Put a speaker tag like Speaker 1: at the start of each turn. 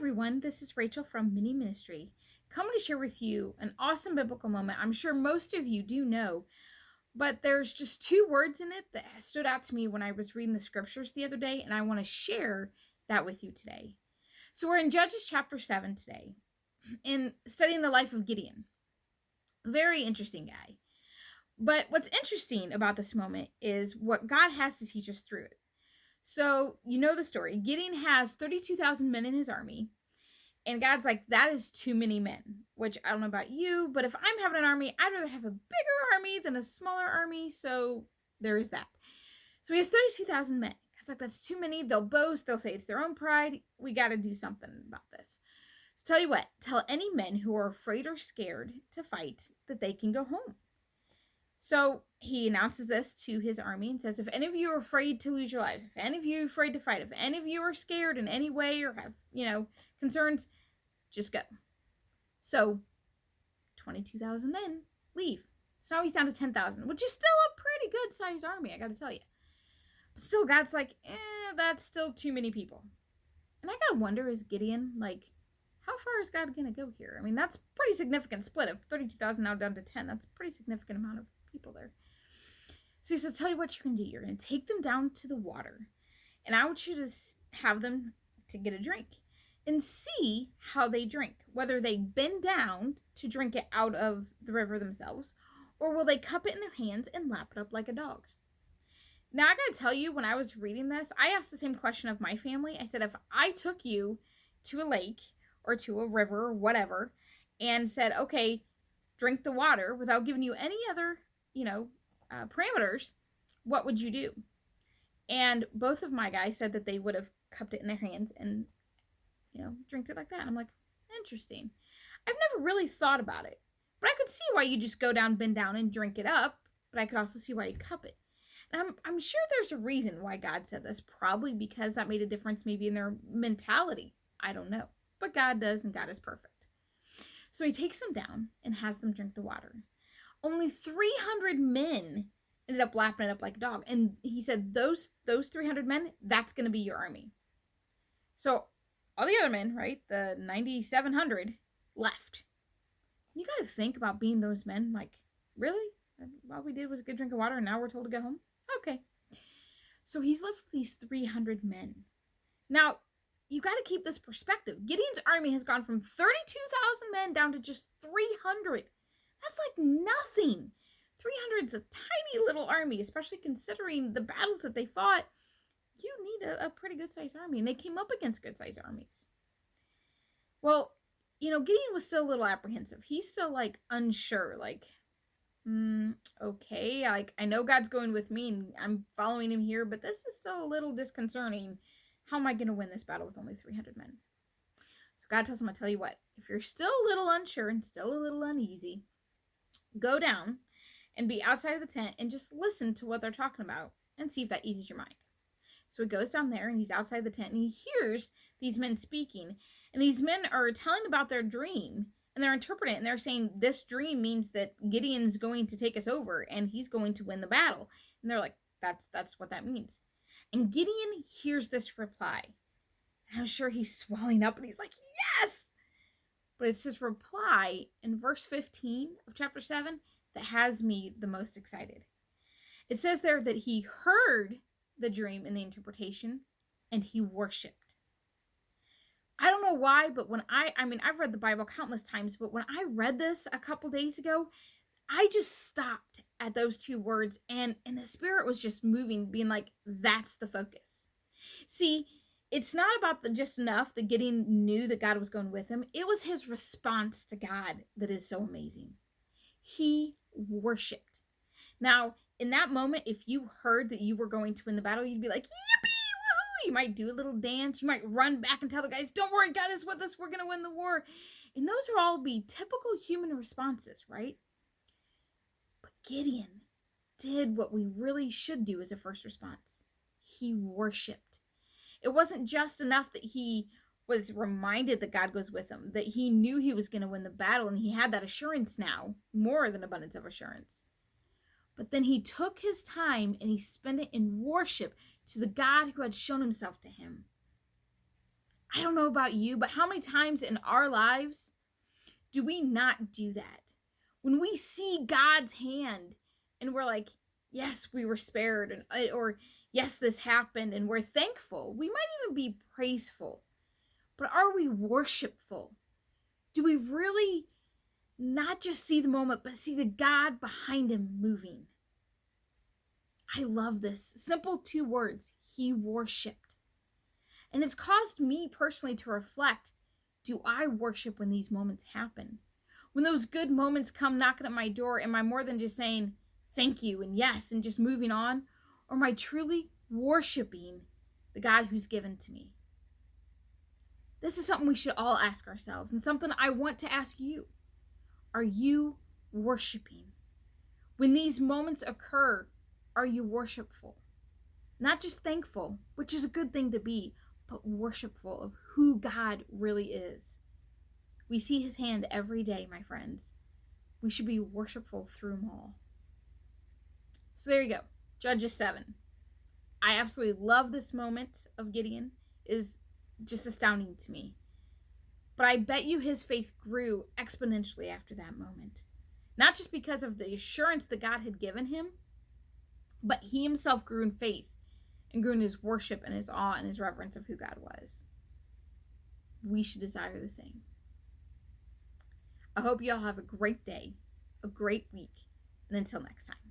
Speaker 1: everyone, this is Rachel from Mini Ministry, coming to share with you an awesome biblical moment. I'm sure most of you do know, but there's just two words in it that stood out to me when I was reading the scriptures the other day, and I want to share that with you today. So we're in Judges chapter 7 today, and studying the life of Gideon. Very interesting guy. But what's interesting about this moment is what God has to teach us through it. So, you know the story. Gideon has 32,000 men in his army. And God's like, that is too many men, which I don't know about you, but if I'm having an army, I'd rather have a bigger army than a smaller army. So there is that. So he has 32,000 men. God's like, that's too many. They'll boast. They'll say it's their own pride. We got to do something about this. So tell you what, tell any men who are afraid or scared to fight that they can go home. So he announces this to his army and says, if any of you are afraid to lose your lives, if any of you are afraid to fight, if any of you are scared in any way or have, concerns, just go. So 22,000 men leave. So now he's down to 10,000, which is still a pretty good sized army, I got to tell you. But still, God's like, that's still too many people. And I got to wonder, is Gideon like, how far is God going to go here? I mean, that's a pretty significant split of 32,000 now down to 10. That's a pretty significant amount of people there. So he says, tell you what you're going to do. You're going to take them down to the water. And I want you to have them to get a drink and see how they drink. Whether they bend down to drink it out of the river themselves, or will they cup it in their hands and lap it up like a dog? Now, I got to tell you, when I was reading this, I asked the same question of my family. I said, if I took you to a lake or to a river or whatever and said, okay, drink the water without giving you any other, parameters, what would you do? And both of my guys said that they would have cupped it in their hands and, drank it like that. And I'm like, interesting. I've never really thought about it, but I could see why you just go down, bend down and drink it up, but I could also see why you'd cup it. And I'm sure there's a reason why God said this, probably because that made a difference maybe in their mentality. I don't know, but God does, and God is perfect. So he takes them down and has them drink the water. Only 300 men ended up lapping it up like a dog. And he said, those 300 men, that's going to be your army. So all the other men, right, the 9,700 left. You got to think about being those men. Like, really? All we did was a good drink of water and now we're told to go home? Okay. So he's left with these 300 men. Now, you got to keep this perspective. Gideon's army has gone from 32,000 men down to just 300. That's like nothing. 300 is a tiny little army, especially considering the battles that they fought. You need a pretty good-sized army, and they came up against good-sized armies. Well, Gideon was still a little apprehensive. He's still, unsure, okay, I know God's going with me, and I'm following him here, but this is still a little disconcerting. How am I going to win this battle with only 300 men? So God tells him, I'll tell you what, if you're still a little unsure and still a little uneasy, go down and be outside of the tent and just listen to what they're talking about and see if that eases your mind. So he goes down there and he's outside the tent and he hears these men speaking. And these men are telling about their dream and they're interpreting it. And they're saying this dream means that Gideon's going to take us over and he's going to win the battle. And they're like, that's what that means. And Gideon hears this reply. And I'm sure he's swelling up and he's like, yes! But it's his reply in verse 15 of chapter 7 that has me the most excited. It says there that he heard the dream and the interpretation and he worshiped. I don't know why, but when I've read the Bible countless times, but when I read this a couple days ago, I just stopped at those two words and the Spirit was just moving, being like, that's the focus. See, it's not about just enough that Gideon knew that God was going with him. It was his response to God that is so amazing. He worshiped. Now, in that moment, if you heard that you were going to win the battle, you'd be like, yippee, woohoo! You might do a little dance. You might run back and tell the guys, don't worry, God is with us. We're going to win the war. And those are all be typical human responses, right? But Gideon did what we really should do as a first response. He worshiped. It wasn't just enough that he was reminded that God goes with him, that he knew he was going to win the battle, and he had that assurance now, more than abundance of assurance. But then he took his time and he spent it in worship to the God who had shown himself to him. I I don't know about you, but how many times in our lives do we not do that? When we see God's hand and we're like, yes, we were spared, or yes, this happened, and we're thankful. We might even be praiseful, but are we worshipful? Do we really not just see the moment, but see the God behind him moving? I love this. Simple 2 words. He worshiped. And it's caused me personally to reflect, do I worship when these moments happen? When those good moments come knocking at my door, am I more than just saying thank you and yes and just moving on? Or am I truly worshiping the God who's given to me? This is something we should all ask ourselves, and something I want to ask you. Are you worshiping? When these moments occur, are you worshipful? Not just thankful, which is a good thing to be, but worshipful of who God really is. We see his hand every day, my friends. We should be worshipful through them all. So there you go. Judges 7. I absolutely love this moment of Gideon. It is just astounding to me. But I bet you his faith grew exponentially after that moment. Not just because of the assurance that God had given him, but he himself grew in faith and grew in his worship and his awe and his reverence of who God was. We should desire the same. I hope you all have a great day, a great week, and until next time.